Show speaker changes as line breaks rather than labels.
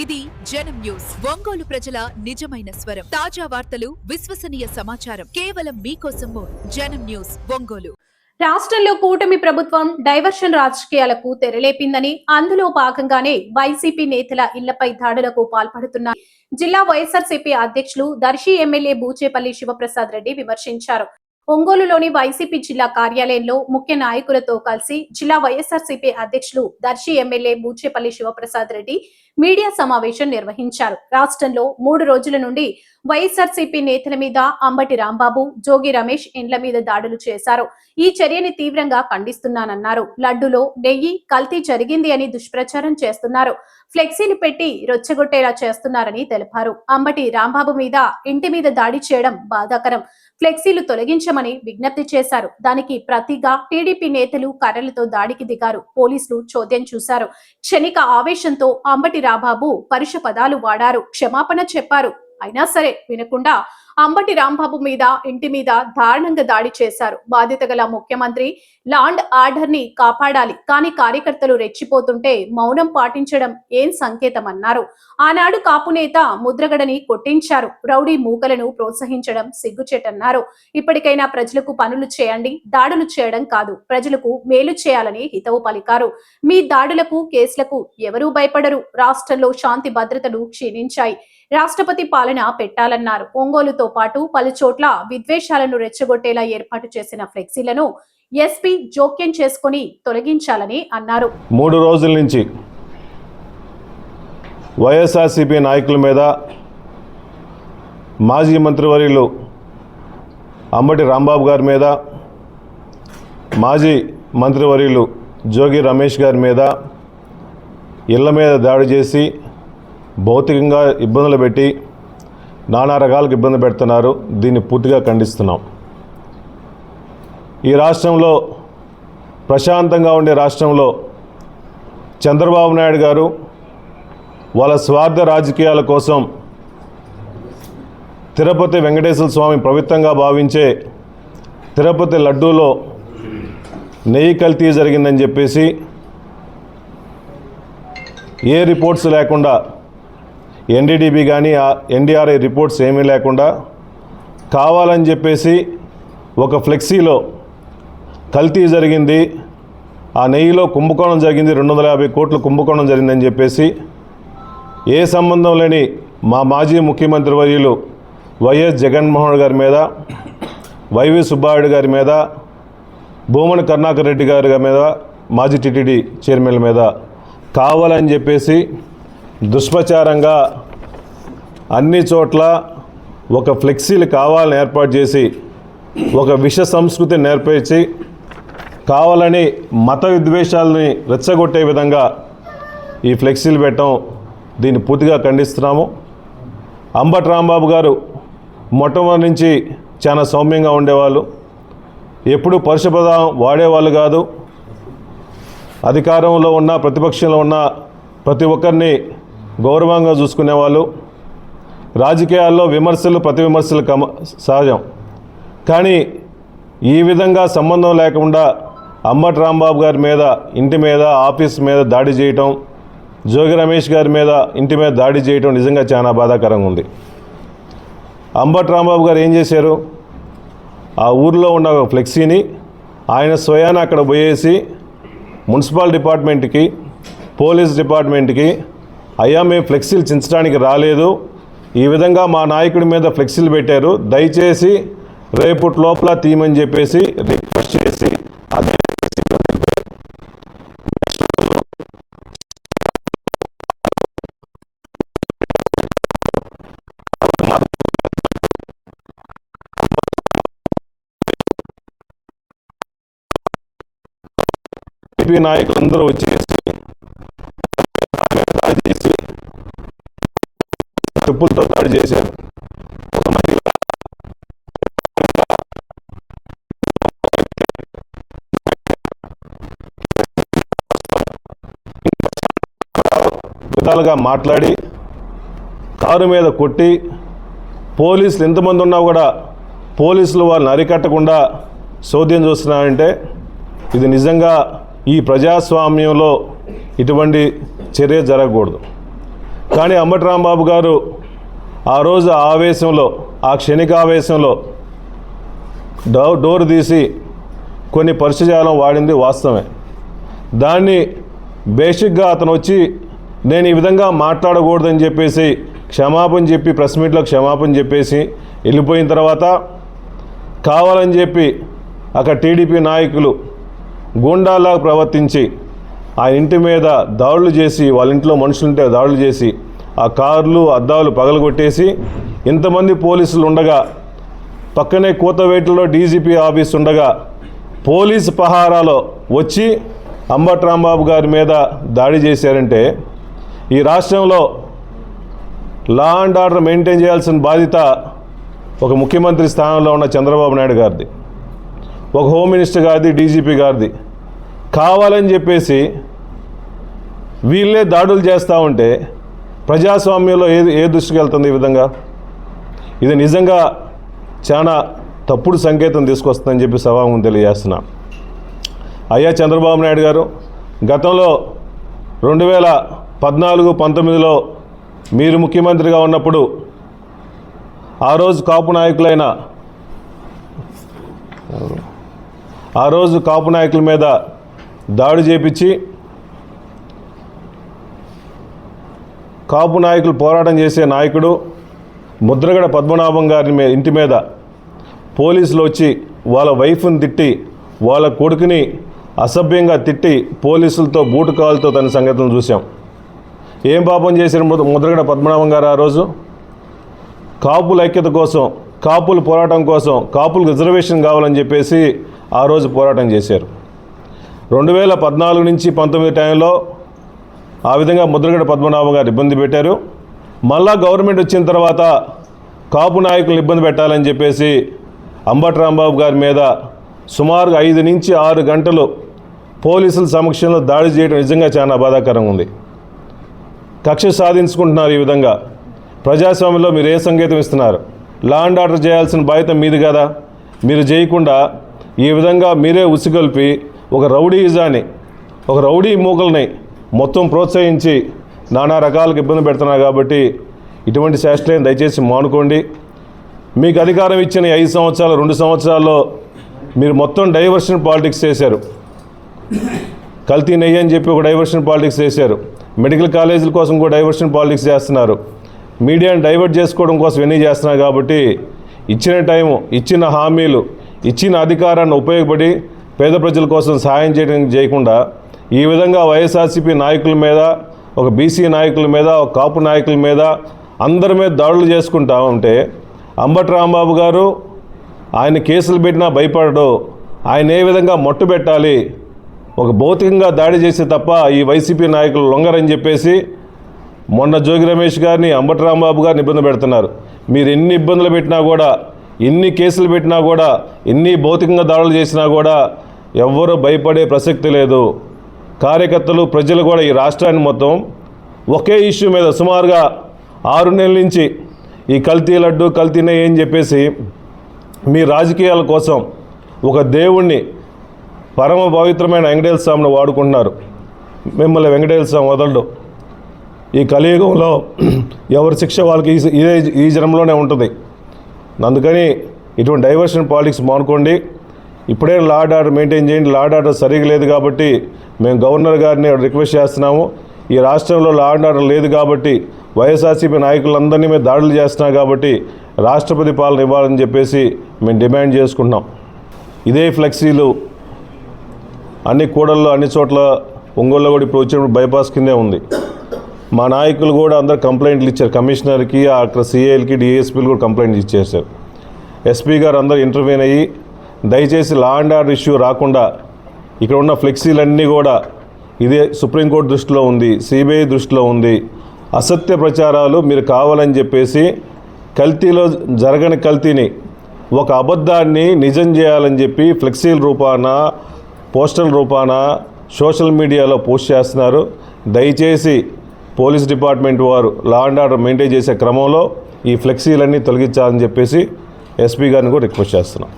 ఇది జనం న్యూస్. ఒంగోలు ప్రజల నిజమైన స్వరం. తాజా వార్తలు, విశ్వసనీయ సమాచారం కేవలం మీకోసం. జనం న్యూస్ ఒంగోలు.
రాష్ట్రంలో కూటమి ప్రభుత్వం డైవర్షన్ రాజకీయాలకు తెరలేపిందని, అందులో భాగంగానే వైసీపీ నేతల ఇళ్లపై దాడులకు పాల్పడుతున్న జిల్లా వైఎస్ఆర్సీపీ అధ్యక్షులు దర్శి ఎమ్మెల్యే బూచేపల్లి శివప్రసాద్ రెడ్డి విమర్శించారు. ఒంగోలులోని వైసీపీ జిల్లా కార్యాలయంలో ముఖ్య నాయకులతో కలిసి జిల్లా వైఎస్ఆర్సీపీ అధ్యక్షులు దర్శి ఎమ్మెల్యే బూచేపల్లి శివప్రసాద్ రెడ్డి మీడియా సమావేశం నిర్వహించారు. రాష్ట్రంలో 3 రోజుల నుండి వైఎస్ఆర్సీపీ నేతల మీద అంబటి రాంబాబు, జోగి రమేష్ ఇండ్ల మీద దాడులు చేశారు. ఈ చర్యని తీవ్రంగా ఖండిస్తున్నానన్నారు. లడ్డులో నెయ్యి కల్తీ జరిగింది అని దుష్ప్రచారం చేస్తున్నారు. ఫ్లెక్సీలు పెట్టి రొచ్చగొట్టేలా చేస్తున్నారని తెలిపారు. అంబటి రాంబాబు మీద ఇంటి మీద దాడి చేయడం బాధాకరం. ఫ్లెక్సీలు తొలగించమని విజ్ఞప్తి చేశారు. దానికి ప్రతిగా టీడీపీ నేతలు కర్రలతో దాడికి దిగారు. పోలీసులు చోద్యం చూశారు. క్షణిక ఆవేశంతో అంబటి రాంబాబు పరుష పదాలు వాడారు. క్షమాపణ చెప్పారు. అయినా సరే వినకుండా అంబటి రాంబాబు మీద ఇంటి మీద దారుణంగా దాడి చేశారు. బాధ్యత గల ముఖ్యమంత్రి లాండ్ ఆర్డర్ ని కాపాడాలి, కానీ కార్యకర్తలు రెచ్చిపోతుంటే మౌనం పాటించడం ఏం సంకేతం అన్నారు. ఆనాడు కాపు నేత ముద్రగడని కొట్టించారు. రౌడీ మూకలను ప్రోత్సహించడం సిగ్గుచేటన్నారు. ఇప్పటికైనా ప్రజలకు పనులు చేయండి, దాడులు చేయడం కాదు, ప్రజలకు మేలు చేయాలని హితవు పలికారు. మీ దాడులకు కేసులకు ఎవరూ భయపడరు. రాష్ట్రంలో శాంతి భద్రతలు క్షీణించాయి. రాష్ట్రపతి పాలన పెట్టాలన్నారు. ఒంగోలుతో పాటు పలు చోట్ల విద్వేషాలను రెచ్చగొట్టేలా ఏర్పాటు చేసిన ఫ్లెక్సీలను ఎస్పీ జోక్యం చేసుకుని తొలగించాలని అన్నారు.
3 రోజుల నుంచి వైఎస్ఆర్సీపీ నాయకుల మీద మాజీ మంత్రివర్యులు అంబటి రాంబాబు గారి మీద, మాజీ మంత్రివర్యులు జోగి రమేష్ గారి మీద ఇళ్ల మీద దాడి చేసి భౌతికంగా ఇబ్బందులు పెట్టి నానా రకాలకు ఇబ్బంది పెడుతున్నారు. దీన్ని పూర్తిగా ఖండిస్తున్నాం. ఈ రాష్ట్రంలో ప్రశాంతంగా ఉండే రాష్ట్రంలో చంద్రబాబు నాయుడు గారు వాళ్ళ స్వార్థ రాజకీయాల కోసం తిరుపతి వెంకటేశ్వర స్వామి పవిత్రంగా భావించే తిరుపతి లడ్డూలో నెయ్యి కల్తీ జరిగిందని చెప్పేసి ఏ రిపోర్ట్స్ లేకుండా, ఎన్డీడీబీ కానీ ఎన్డీఆర్ఐ రిపోర్ట్స్ ఏమీ లేకుండా కావాలని చెప్పేసి ఒక ఫ్లెక్సీలో కల్తీ జరిగింది, ఆ నెయ్యిలో కుంభకోణం జరిగింది, 250 కోట్ల కుంభకోణం జరిగిందని చెప్పేసి ఏ సంబంధం లేని మా మాజీ ముఖ్యమంత్రి వర్యులు వైఎస్ జగన్మోహన్ గారి మీద, వైవి సుబ్బారెడ్డి గారి మీద, భూమన కరుణాకర్ రెడ్డి గారి మీద, మాజీ టీటీడీ చైర్మన్ మీద కావాలని చెప్పేసి దుష్ప్రచారంగా అన్ని చోట్ల ఒక ఫ్లెక్సీలు కావాలని ఏర్పాటు చేసి ఒక విష సంస్కృతిని నేర్పించి కావాలని మత విద్వేషాలని రెచ్చగొట్టే విధంగా ఈ ఫ్లెక్సీలు పెట్టడం, దీన్ని పూర్తిగా ఖండిస్తున్నాము. అంబటి రాంబాబు గారు మొట్టమొదటి నుంచి చాలా సౌమ్యంగా ఉండేవాళ్ళు, ఎప్పుడు పరుషపదం వాడేవాళ్ళు కాదు. అధికారంలో ఉన్న ప్రతిపక్షంలో ఉన్న ప్రతి ఒక్కరిని గౌరవంగా చూసుకునేవాళ్ళు. రాజకీయాల్లో విమర్శలు ప్రతి విమర్శలు సహజం, కానీ ఈ విధంగా సంబంధం లేకుండా అంబటి రాంబాబు గారి మీద ఇంటి మీద, ఆఫీస్ మీద దాడి చేయటం, జోగి రమేష్ గారి మీద ఇంటి మీద దాడి చేయటం నిజంగా చాలా బాధాకరంగా ఉంది. అంబటి రాంబాబు గారు ఏం చేశారు? ఆ ఊరిలో ఉన్న ఒక ఫ్లెక్సీని ఆయన స్వయాన అక్కడ పోయేసి మున్సిపల్ డిపార్ట్మెంట్కి, పోలీస్ డిపార్ట్మెంట్కి, అయ్యా మేము ఫ్లెక్సీలు చించడానికి రాలేదు, ఈ విధంగా మా నాయకుడి మీద ఫ్లెక్సీలు పెట్టారు, దయచేసి రేపటి లోపల తీయమని చెప్పేసి రిక్వెస్ట్ చేసి నాయకులందరూ వచ్చేసి చెప్పులతో దాడి చేశారు. విధాలుగా మాట్లాడి కారు మీద కొట్టి, పోలీసులు ఎంతమంది ఉన్నా కూడా పోలీసులు వాళ్ళని అరికట్టకుండా చోద్యం చూస్తున్నారంటే ఇది నిజంగా ఈ ప్రజాస్వామ్యంలో ఇటువంటి చర్య జరగకూడదు. కానీ అంబటి రాంబాబు గారు ఆ రోజు ఆవేశంలో, ఆ క్షణికావేశంలో డోర్ తీసి కొన్ని పరుషజాలం వాడింది వాస్తవమే. దాన్ని బేసిక్గా అతను వచ్చి నేను ఈ విధంగా మాట్లాడకూడదని చెప్పేసి క్షమాపణ చెప్పి ప్రెస్ మీట్లో క్షమాపణ చెప్పేసి వెళ్ళిపోయిన తర్వాత కావాలని చెప్పి అక్కడ టీడీపీ నాయకులు గూండాలాగా ప్రవర్తించి ఆ ఇంటి మీద దాడులు చేసి, వాళ్ళ ఇంట్లో మనుషులుంటే దాడులు చేసి ఆ కార్లు అద్దాలు పగలగొట్టేసి, ఇంతమంది పోలీసులు ఉండగా పక్కనే కూతవేటిలో డీజీపీ ఆఫీస్ ఉండగా పోలీసు పహారాలో వచ్చి అంబటి రాంబాబు గారి మీద దాడి చేశారంటే ఈ రాష్ట్రంలో లా అండ్ ఆర్డర్ మెయింటైన్ చేయాల్సిన బాధ్యత ఒక ముఖ్యమంత్రి స్థానంలో ఉన్న చంద్రబాబు నాయుడు గారిది, ఒక హోమ్ మినిస్టర్ గారిది, డీజీపీ గారిది. కావాలని చెప్పేసి వీళ్ళే దాడులు చేస్తూ ఉంటే ప్రజాస్వామ్యంలో ఏ దృష్టికి వెళ్తుంది ఈ విధంగా? ఇది నిజంగా చాలా తప్పుడు సంకేతం తీసుకొస్తుందని చెప్పి సభాముఖం తెలియజేస్తున్నా. అయ్యా చంద్రబాబు నాయుడు గారు, గతంలో 2014-19లో మీరు ముఖ్యమంత్రిగా ఉన్నప్పుడు ఆ రోజు కాపు నాయకుల మీద దాడి చేపించి కాపు నాయకులు పోరాటం చేసే నాయకుడు ముద్రగడ పద్మనాభం గారి ఇంటి మీద పోలీసులు వచ్చి వాళ్ళ వైఫ్ని తిట్టి, వాళ్ళ కొడుకుని అసభ్యంగా తిట్టి పోలీసులతో బూటుకాలతో తన సంగతులను చూసాం. ఏం పాపం చేశారు ముద్రగడ పద్మనాభం గారు? ఆ రోజు కాపుల ఐక్యత కోసం, కాపుల పోరాటం కోసం, కాపులకు రిజర్వేషన్ కావాలని చెప్పేసి ఆ రోజు పోరాటం చేశారు. 2014 నుంచి 19 టైంలో ఆ విధంగా ముద్రగడ పద్మనాభం గారు ఇబ్బంది పెట్టారు. మళ్ళా గవర్నమెంట్ వచ్చిన తర్వాత కాపు నాయకులను ఇబ్బంది పెట్టాలని చెప్పేసి అంబటి రాంబాబు గారి మీద సుమారుగా 5 నుంచి 6 గంటలు పోలీసుల సమక్షంలో దాడి చేయడం నిజంగా చాలా బాధాకరంగా ఉంది. కక్ష సాధించుకుంటున్నారు. ఈ విధంగా ప్రజాస్వామ్యంలో మీరు ఏ సంకేతం ఇస్తున్నారు? లా అండ్ ఆర్డర్ చేయాల్సిన బాధ్యత మీది కదా. మీరు చేయకుండా ఈ విధంగా మీరే ఉసిగొల్పి ఒక రౌడీయిజాన్ని, ఒక రౌడీ మూకల్ని మొత్తం ప్రోత్సహించి నానా రకాలకు ఇబ్బంది పెడుతున్నారు. కాబట్టి ఇటువంటి శాస్త్రాన్ని దయచేసి మానుకోండి. మీకు అధికారం ఇచ్చిన 5 సంవత్సరాలు, 2 సంవత్సరాల్లో మీరు మొత్తం డైవర్షన్ పాలిటిక్స్ చేశారు. కల్తీ నెయ్యి అని చెప్పి ఒక డైవర్షన్ పాలిటిక్స్ చేశారు. మెడికల్ కాలేజీల కోసం కూడా డైవర్షన్ పాలిటిక్స్ చేస్తున్నారు. మీడియాని డైవర్ట్ చేసుకోవడం కోసం ఎన్ని చేస్తున్నారు. కాబట్టి ఇచ్చిన టైము, ఇచ్చిన హామీలు, ఇచ్చిన అధికారాన్ని ఉపయోగపడి పేద ప్రజల కోసం సహాయం చేయకుండా ఈ విధంగా వైఎస్ఆర్సీపీ నాయకుల మీద, ఒక బీసీ నాయకుల మీద, ఒక కాపు నాయకుల మీద, అందరి మీద దాడులు చేసుకుంటా ఉంటే అంబటి రాంబాబు గారు ఆయన కేసులు పెట్టినా భయపడడు. ఆయన ఏ విధంగా మట్టు పెట్టాలి, ఒక భౌతికంగా దాడి చేస్తే తప్ప ఈ వైసీపీ నాయకులు లొంగరని చెప్పేసి మొన్న జోగి రమేష్ గారిని, అంబటి రాంబాబు గారిని ఇబ్బంది పెడుతున్నారు. మీరు ఎన్ని ఇబ్బందులు పెట్టినా కూడా, ఎన్ని కేసులు పెట్టినా కూడా, ఎన్ని భౌతికంగా దాడులు చేసినా కూడా ఎవ్వరూ భయపడే ప్రసక్తి లేదు. కార్యకర్తలు, ప్రజలు కూడా ఈ రాష్ట్రాన్ని మొత్తం ఒకే ఇష్యూ మీద సుమారుగా 6 నెలల నుంచి ఈ కల్తీ లడ్డు, కల్తీ నెయ్యి అని చెప్పేసి మీ రాజకీయాల కోసం ఒక దేవుణ్ణి, పరమ పవిత్రమైన వెంకటేశ్వర స్వామిని వాడుకుంటున్నారు. మిమ్మల్ని వెంకటేశ్వర స్వామి వదలడు. ఈ కలియుగంలో ఎవరి శిక్ష వాళ్ళకి ఈ జన్మలోనే ఉంటుంది. అందుకని ఇటువంటి డైవర్షన్ పాలిటిక్స్ మానుకోండి. ఇప్పుడే లా అండ్ ఆర్డర్ మెయింటైన్ చేయండి. లా అండ్ ఆర్డర్ సరిగా లేదు కాబట్టి మేము గవర్నర్ గారిని రిక్వెస్ట్ చేస్తున్నాము. ఈ రాష్ట్రంలో లా అండ్ ఆర్డర్ లేదు కాబట్టి వైఎస్ఆర్సీపీ నాయకులందరినీ మీద దాడులు చేస్తున్నారు. కాబట్టి రాష్ట్రపతి పాలన ఇవ్వాలని చెప్పేసి మేము డిమాండ్ చేసుకుంటున్నాం. ఇదే ఫ్లెక్సీలు అన్ని కూడల్లో, అన్ని చోట్ల, ఒంగోలులో కూడా ఇప్పుడు వచ్చినప్పుడు బైపాస్ కిందే ఉంది. మా నాయకులు కూడా అందరు కంప్లైంట్లు ఇచ్చారు. కమిషనర్కి, అక్కడ సిఐలకి, డిఎస్పీలు కూడా కంప్లైంట్ ఇచ్చేసారు. ఎస్పీ గారు అందరూ ఇంటర్వ్యూన్ అయ్యి దయచేసి లా అండ్ ఆర్డర్ ఇష్యూ రాకుండా ఇక్కడ ఉన్న ఫ్లెక్సీలన్నీ కూడా ఇదే సుప్రీంకోర్టు దృష్టిలో ఉంది, సిబిఐ దృష్టిలో ఉంది. అసత్య ప్రచారాలు మీరు కావాలని చెప్పేసి కల్తీలో జరగని కల్తీని, ఒక అబద్ధాన్ని నిజం చేయాలని చెప్పి ఫ్లెక్సీల రూపాన, పోస్టల్ రూపాన సోషల్ మీడియాలో పోస్ట్ చేస్తున్నారు. దయచేసి పోలీస్ డిపార్ట్మెంట్ వారు లా అండ్ ఆర్డర్ మెయింటైన్ చేసే క్రమంలో ఈ ఫ్లెక్సీలన్నీ తొలగించాలని చెప్పేసి ఎస్పీ గారిని కూడా రిక్వెస్ట్ చేస్తున్నాం.